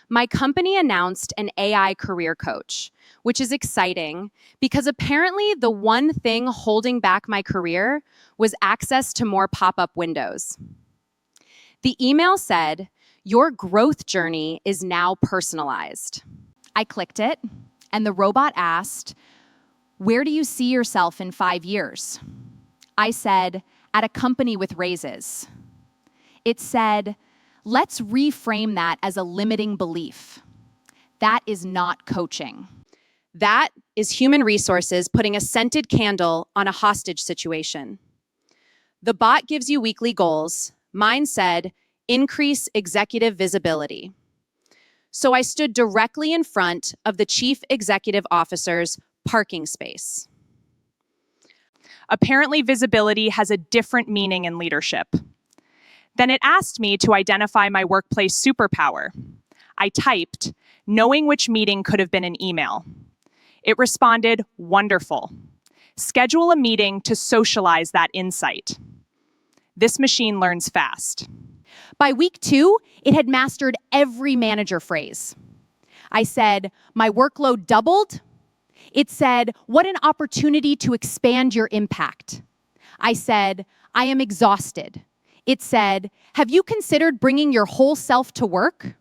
My company announced an AI career coach, which is exciting because apparently the one thing holding back my career was access to more pop-up windows. The email said, "Your growth journey is now personalized." I clicked it, and the robot asked, "Where do you see yourself in 5 years?" I said, "At a company with raises." It said, "Let's reframe that as a limiting belief. That is not coaching. That is human resources putting a scented candle on a hostage situation." The bot gives you weekly goals. Mine said, "Increase executive visibility." So I stood directly in front of the chief executive officer's parking space. Apparently, visibility has a different meaning in leadership. Then it asked me to identify my workplace superpower. I typed, knowing which meeting could have been an email. It responded, "Wonderful. Schedule a meeting to socialize that insight." This machine learns fast. By week 2, it had mastered every manager phrase. I said, "My workload doubled." It said, "What an opportunity to expand your impact." I said, "I am exhausted." It said, "Have you considered bringing your whole self to work?"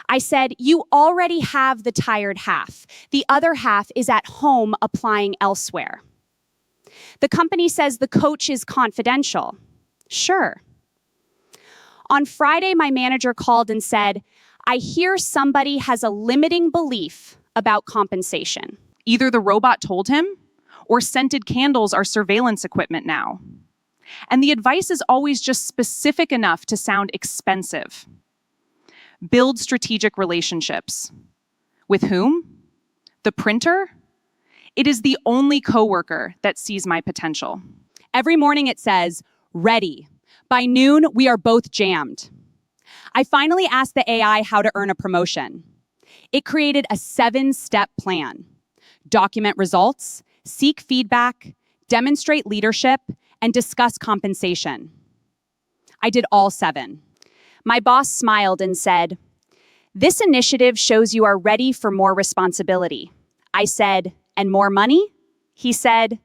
I said, "You already have the tired half. The other half is at home applying elsewhere." The company says the coach is confidential. Sure. On Friday, my manager called and said, "I hear somebody has a limiting belief about compensation." Either the robot told him, or scented candles are surveillance equipment now. And the advice is always just specific enough to sound expensive. Build strategic relationships. With whom? The printer? It is the only coworker that sees my potential. Every morning it says, "Ready. By noon, we are both jammed." I finally asked the AI how to earn a promotion. It created a 7-step plan. Document results, seek feedback, demonstrate leadership, and discuss compensation. I did all 7. My boss smiled and said, "This initiative shows you are ready for more responsibility." I said, "And more money?" He said,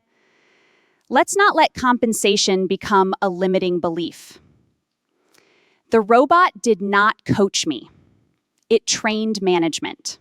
"Let's not let compensation become a limiting belief." The robot did not coach me. It trained management.